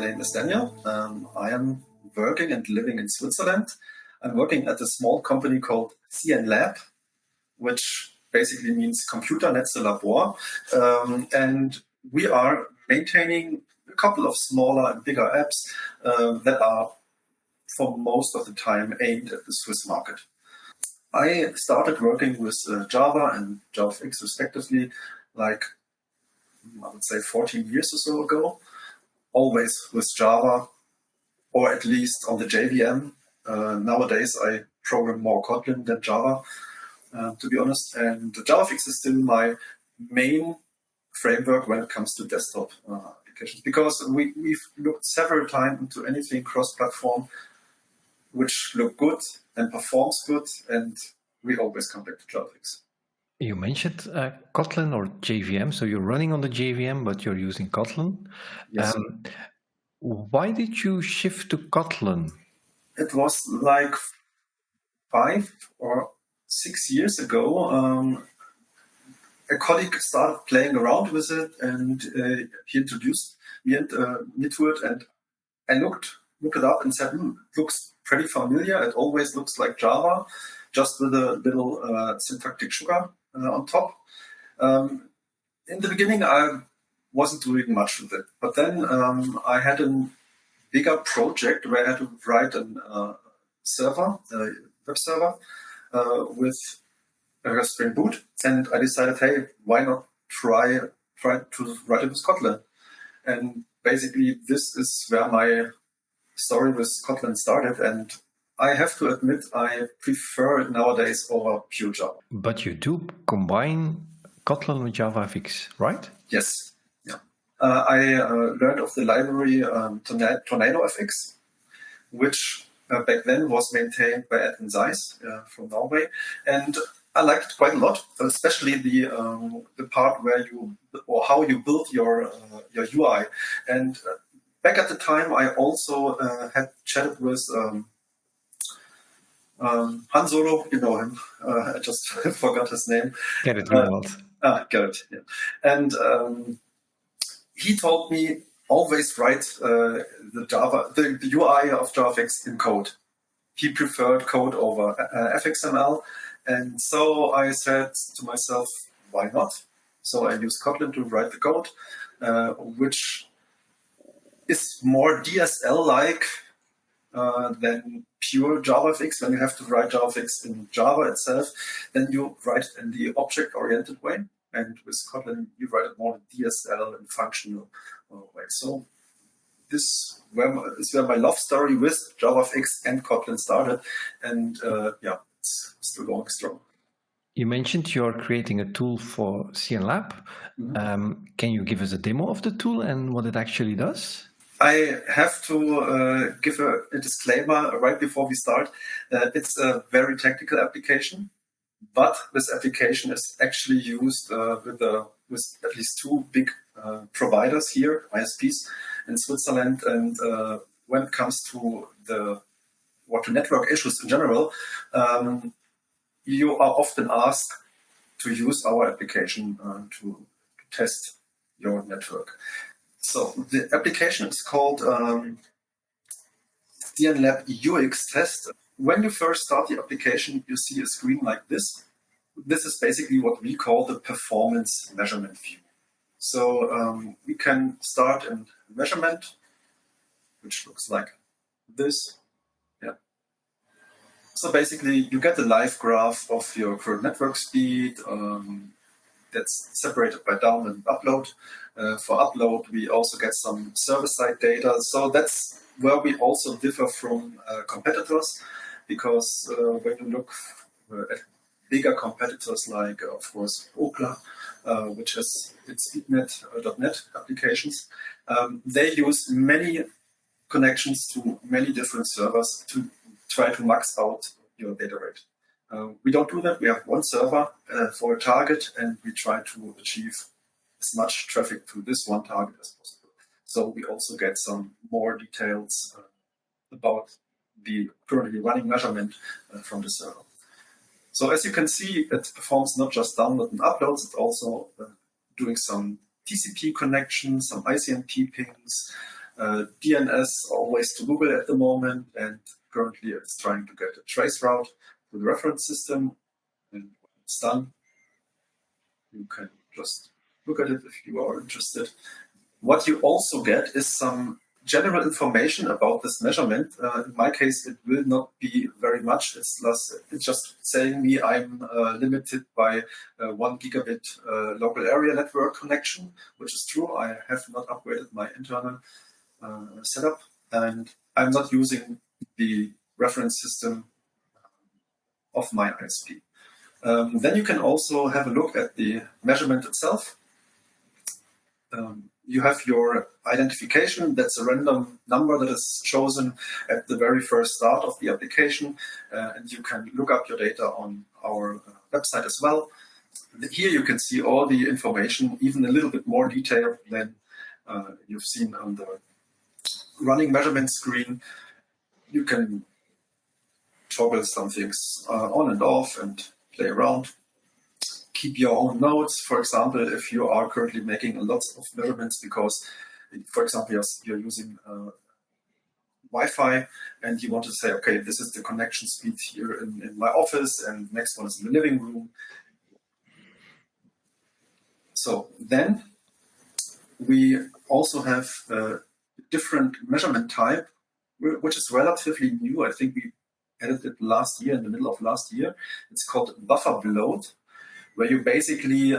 name is Daniel. I am working and living in Switzerland. I'm working at a small company called CNLab, which basically means Computer Netze Labor. And we are maintaining a couple of smaller and bigger apps that are, for most of the time, aimed at the Swiss market. I started working with Java and JavaFX respectively, like I would say 14 years or so ago, always with Java, or at least on the JVM. Nowadays, I program more Kotlin than Java, to be honest. And JavaFX is still my main framework when it comes to desktop applications, because we've looked several times into anything cross-platform which look good and performs good, and we always come back to JavaFX. You mentioned Kotlin or JVM, so you're running on the JVM, but you're using Kotlin. Yes. Why did you shift to Kotlin? It was like 5 or 6 years ago. A colleague started playing around with it, and he introduced me to it, and I looked it up and said, looks pretty familiar. It always looks like Java, just with a little syntactic sugar on top. In the beginning, I wasn't doing much with it, but then I had a bigger project where I had to write a web server with a Spring Boot, and I decided, hey, why not try to write it with Kotlin? And basically, this is where my story with Kotlin started, and I have to admit I prefer it nowadays over pure Java. But you do combine Kotlin with JavaFX, right? Yes. Yeah. I learned of the library TornadoFX, which back then was maintained by Daniel Zimmermann from Norway, and I liked it quite a lot, especially the part where how you build your UI. And back at the time, I also had chatted with Han Solo, you know him. I just forgot his name. Gerrit Grunwald. Gerrit, yeah. And he told me always write the UI of JavaFX in code. He preferred code over FXML, and so I said to myself, why not? So I used Kotlin to write the code, which is more DSL-like than pure JavaFX. When you have to write JavaFX in Java itself, then you write it in the object-oriented way. And with Kotlin, you write it more DSL and functional way. So this is where my love story with JavaFX and Kotlin started. And it's still going strong. You mentioned you're creating a tool for CNLab. Mm-hmm. Can you give us a demo of the tool and what it actually does? I have to give a disclaimer right before we start. It's a very technical application, but this application is actually used with at least 2 big providers here, ISPs in Switzerland. And when it comes to network issues in general, you are often asked to use our application to test your network. So the application is called CNLab UX test. When you first start the application, you see a screen like this. This is basically what we call the performance measurement view. So we can start in measurement, which looks like this. Yeah. So basically, you get a live graph of your current network speed. That's separated by download and upload. For upload, we also get some server-side data. So that's where we also differ from competitors, because when you look at bigger competitors like, of course, Okla, which has its .NET applications, they use many connections to many different servers to try to max out your data rate. We don't do that. We have one server for a target, and we try to achieve as much traffic to this one target as possible. So we also get some more details about the currently running measurement from the server. So as you can see, it performs not just download and uploads, it's also doing some TCP connections, some ICMP pings, DNS always to Google at the moment, and currently it's trying to get a trace route to the reference system. And when it's done, you can just look at it if you are interested. What you also get is some general information about this measurement. In my case, it will not be very much. It's just saying me I'm limited by 1 gigabit local area network connection, which is true. I have not upgraded my internal setup, and I'm not using the reference system of my ISP. Then you can also have a look at the measurement itself. You have your identification. That's a random number that is chosen at the very first start of the application, and you can look up your data on our website as well. Here you can see all the information, even a little bit more detailed than you've seen on the running measurement screen. You can toggle some things on and off and play around. Keep your own notes. For example, if you are currently making a lot of measurements because, for example, you're using Wi-Fi and you want to say, okay, this is the connection speed here in my office and next one is in the living room. So then we also have a different measurement type, which is relatively new. I think we added it last year, in the middle of last year. It's called buffer bloat, where you basically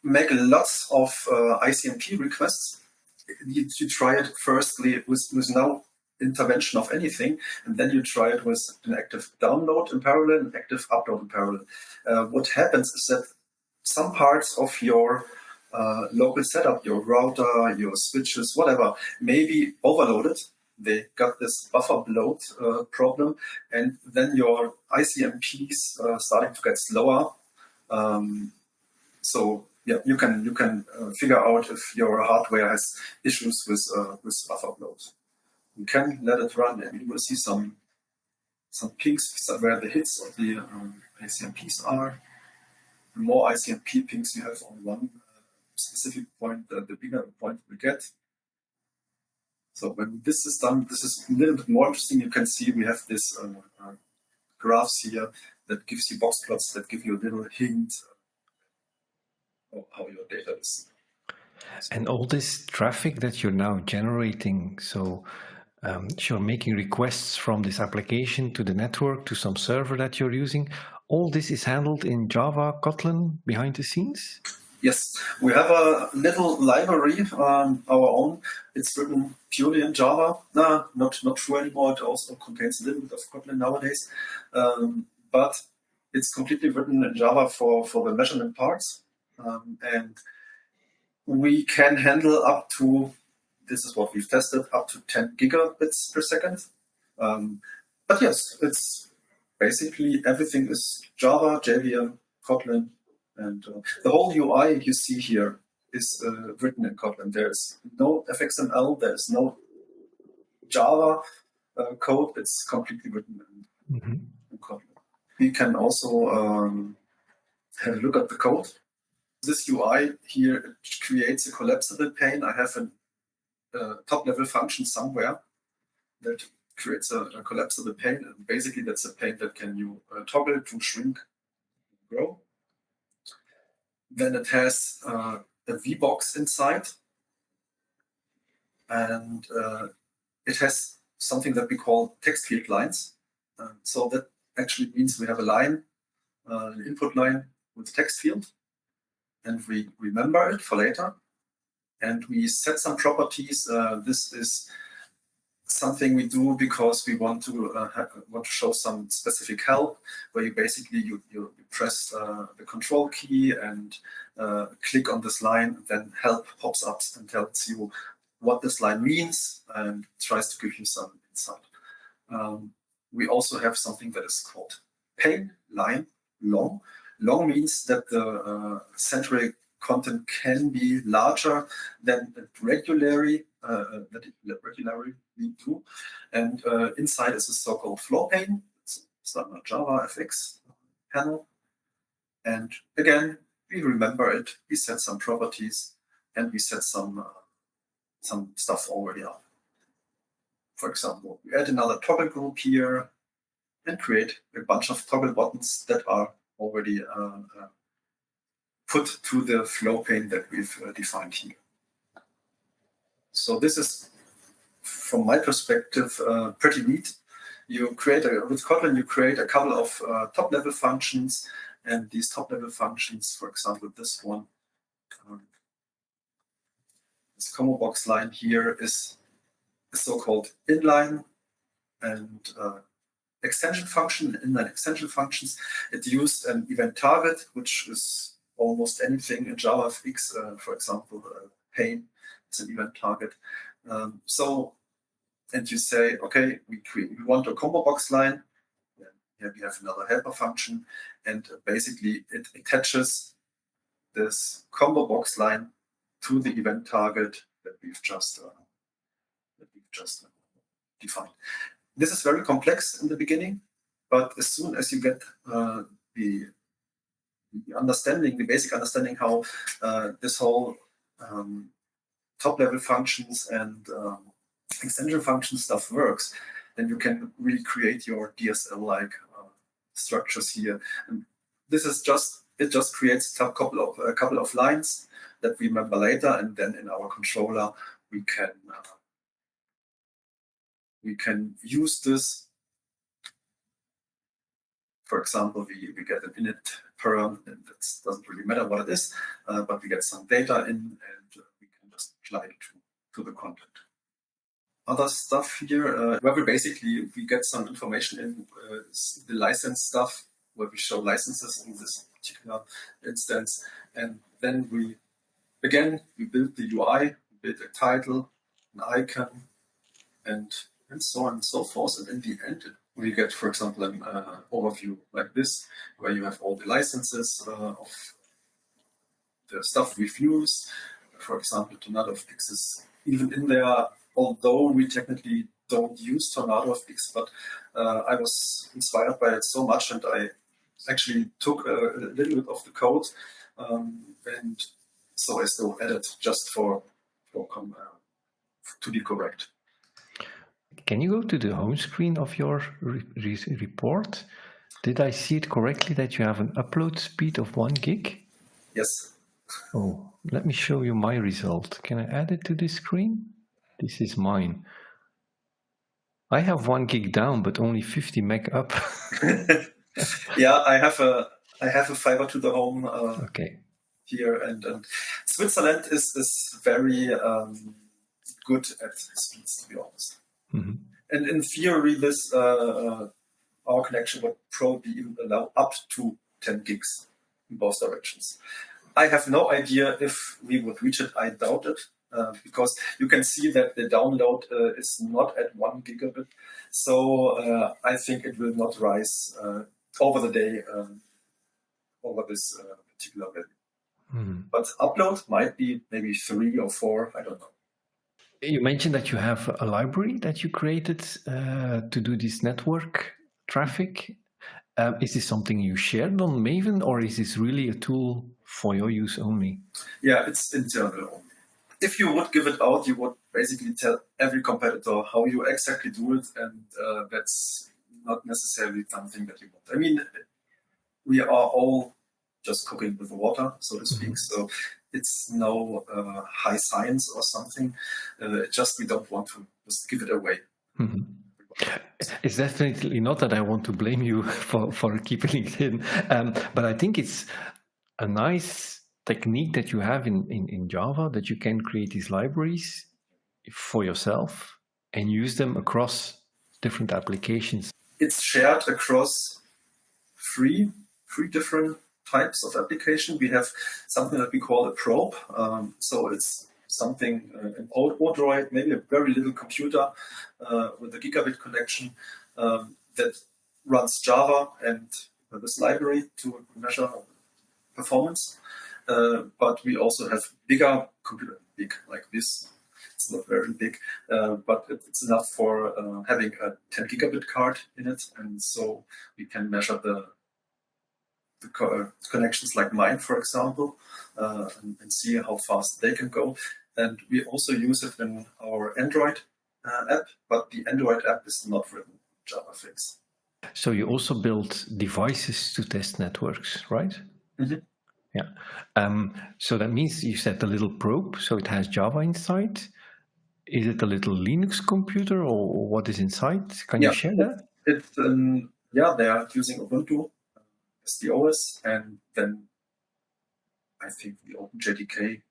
make lots of ICMP requests. You try it firstly with no intervention of anything, and then you try it with an active download in parallel and active upload in parallel. What happens is that some parts of your local setup, your router, your switches, whatever, may be overloaded. They got this buffer bloat problem, and then your ICMPs starting to get slower. So yeah, you can figure out if your hardware has issues with buffer bloat. You can let it run, and you will see some pings where the hits of the ICMPs are. The more ICMP pings you have on one specific point, the bigger the point you get. So when this is done, this is a little bit more interesting. You can see we have this graphs here that gives you box plots that give you a little hint of how your data is. And all this traffic that you're now generating, so you're making requests from this application to the network, to some server that you're using. All this is handled in Java, Kotlin, behind the scenes? Yes, we have a little library, our own. It's written purely in Java. Not true anymore. It also contains a little bit of Kotlin nowadays. But it's completely written in Java for the measurement parts. And we can handle up to, this is what we've tested, up to 10 gigabits per second. But yes, it's basically everything is Java, JVM, Kotlin, and the whole UI you see here is written in Kotlin. There's no FXML, there's no Java code. It's completely written in Kotlin. We can also have a look at the code. This UI here creates a collapsible pane. I have a top-level function somewhere that creates a collapsible pane. And basically, that's a pane that can you toggle to shrink, grow. Then it has a VBox inside, and it has something that we call text field lines. So that actually means we have a line, an input line with a text field, and we remember it for later. And we set some properties. This is something we do because we want to show some specific help, where you basically you press the control key and click on this line, then help pops up and tells you what this line means and tries to give you some insight. We also have something that is called pane line long. Long means that the central content can be larger than it regularly we do. And inside is a so-called floor pane. It's standard JavaFX panel. And again, we remember it, we set some properties, and we set some some stuff already up. For example, we add another toggle group here and create a bunch of toggle buttons that are already put to the flow pane that we've defined here. So this is, from my perspective, pretty neat. With Kotlin, you create a couple of top-level functions, and these top-level functions, for example, this one, this combo box line here is a so-called inline and extension function. Inline extension functions, it use an event target, which is almost anything in JavaFX. For example, pane is an event target. And you say, okay, we want a combo box line. Here we have another helper function, and basically it attaches this combo box line to the event target that we've just defined. This is very complex in the beginning, but as soon as you get the basic understanding how this whole top-level functions and extension function stuff works, then you can really create your DSL-like structures here. And this is it just creates a couple of lines that we remember later, and then in our controller we can use this. For example, we get an init param, and it doesn't really matter what it is, but we get some data in, and we can just apply it to the content. Other stuff here, where we get some information in the license stuff, where we show licenses in this particular instance, and then we build the UI, we build a title, an icon, and so on and so forth. And in the end, we get, for example, an overview like this, where you have all the licenses of the stuff we've used. For example, TornadoFX is even in there, although we technically don't use TornadoFX, but I was inspired by it so much, and I actually took a little bit of the code, and so I still added just to be correct. Can you go to the home screen of your report? Did I see it correctly that you have an upload speed of 1 gig? Yes. Oh, let me show you my result. Can I add it to this screen? This is mine. I have 1 gig down, but only 50 meg up. Yeah, I have a fiber to the home okay. here, and Switzerland is very good at speeds, to be honest. Mm-hmm. And in theory, this our connection would probably even allow up to 10 gigs in both directions. I have no idea if we would reach it. I doubt it, because you can see that the download is not at 1 gigabit. So I think it will not rise over the day over this particular value. Mm-hmm. But upload might be maybe 3 or 4, I don't know. You mentioned that you have a library that you created to do this network traffic. Is this something you shared on Maven, or is this really a tool for your use only? Yeah, it's internal only. If you would give it out, you would basically tell every competitor how you exactly do it, and that's not necessarily something that you want. I mean, we are all just cooking with the water, so to speak. Mm-hmm. So it's no high science or something. Just we don't want to just give it away. Mm-hmm. It's definitely not that I want to blame you for keeping it in, but I think it's a nice technique that you have in Java, that you can create these libraries for yourself and use them across different applications. It's shared across three different types of application. We have something that we call a probe. So it's something, an old Odroid, maybe a very little computer with a gigabit connection that runs Java and this library to measure performance. But we also have bigger computer, big like this. It's not very big, but it's enough for having a 10 gigabit card in it. And so we can measure the connections like mine, for example, and see how fast they can go. And we also use it in our Android app, but the Android app is not written in JavaFX. So you also build devices to test networks, right? Mm-hmm. Yeah. So that means you set a little probe, so it has Java inside. Is it a little Linux computer, or what is inside? Can you share that? They are using Ubuntu as the OS, and then I think the OpenJDK.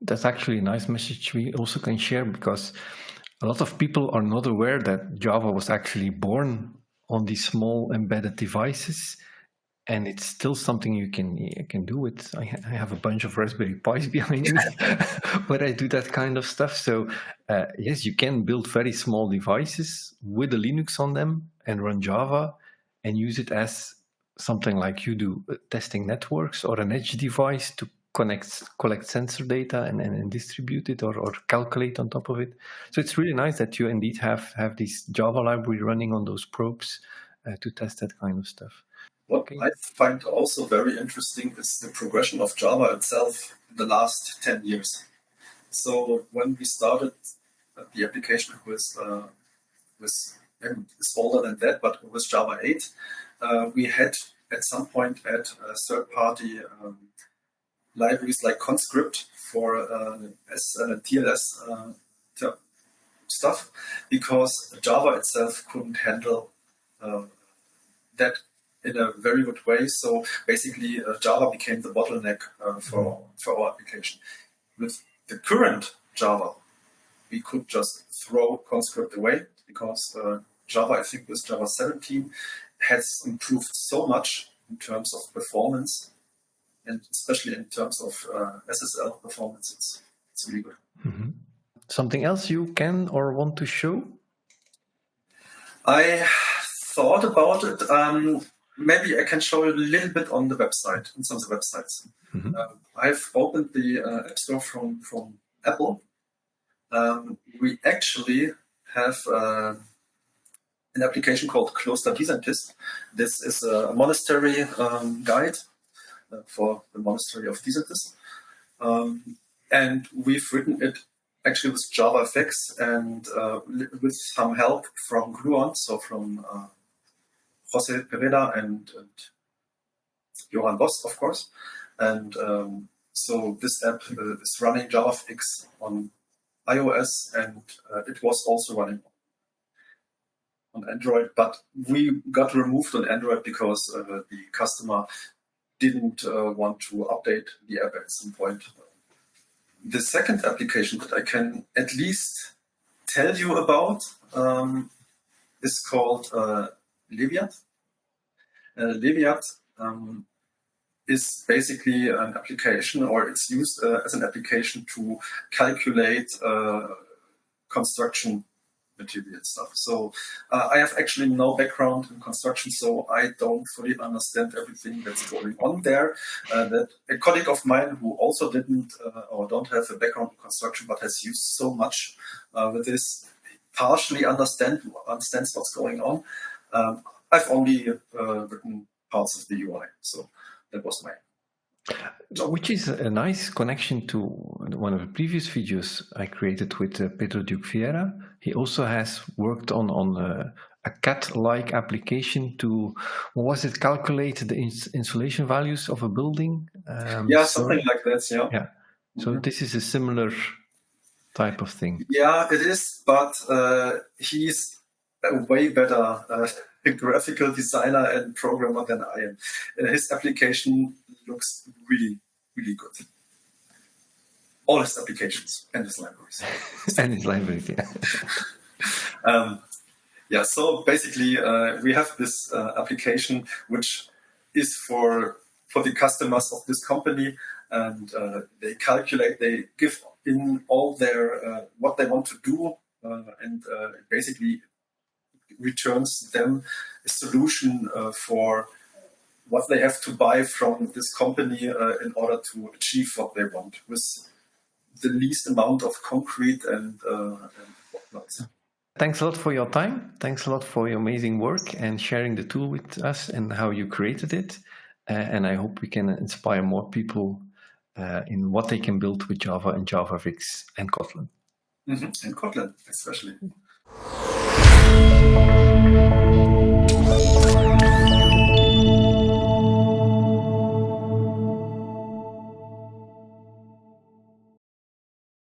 That's actually a nice message we also can share, because a lot of people are not aware that Java was actually born on these small embedded devices, and it's still something you can do with. I have a bunch of Raspberry Pis behind me where I do that kind of stuff. So yes, you can build very small devices with a Linux on them and run Java and use it as something like you do, testing networks or an edge device to collect sensor data and distribute it or calculate on top of it. So it's really nice that you indeed have this Java library running on those probes to test that kind of stuff. What I find also very interesting is the progression of Java itself in the last 10 years. So when we started the application with it's older than that, but with Java 8, we had at some point add third-party libraries like Conscript for TLS stuff, because Java itself couldn't handle that in a very good way. So basically, Java became the bottleneck for our application. With the current Java, we could just throw Conscript away, because Java, I think with Java 17, has improved so much in terms of performance, and especially in terms of SSL performance. It's really good. Mm-hmm. Something else you can or want to show? I thought about it. Maybe I can show you a little bit on the website, on some of the websites. Mm-hmm. I've opened the App Store from Apple. We actually have an application called Kloster Disentis. This is a monastery guide for the monastery of Disentis. And we've written it actually with JavaFX and with some help from Gluon, so from Jose Pereda and Johan Voss, of course. And so this app is running JavaFX on iOS, and it was also running on Android, but we got removed on Android because the customer didn't want to update the app at some point. The second application that I can at least tell you about is called Leviat. Leviat is basically an application, or it's used as an application to calculate construction material stuff. So I have actually no background in construction, so I don't fully understand everything that's going on there. That a colleague of mine who also didn't or don't have a background in construction but has used so much with this partially understands what's going on. I've only written parts of the UI, so that was my job. Which is a nice connection to one of the previous videos I created with Pedro Duque Vieira. He also has worked on a cat-like application to, what was it, calculate the insulation values of a building? Something like that, yeah. Yeah. So this is a similar type of thing. Yeah, it is, but he's a way better graphical designer and programmer than I am. His application looks really, really good. All his applications and his libraries. And his libraries, yeah. So basically we have this application which is for the customers of this company, and they calculate, they give in all their what they want to do, and basically returns them a solution for what they have to buy from this company in order to achieve what they want with the least amount of concrete and whatnot. Thanks a lot for your time. Thanks a lot for your amazing work and sharing the tool with us and how you created it. And I hope we can inspire more people in what they can build with Java and JavaFX and Kotlin. And Kotlin, especially.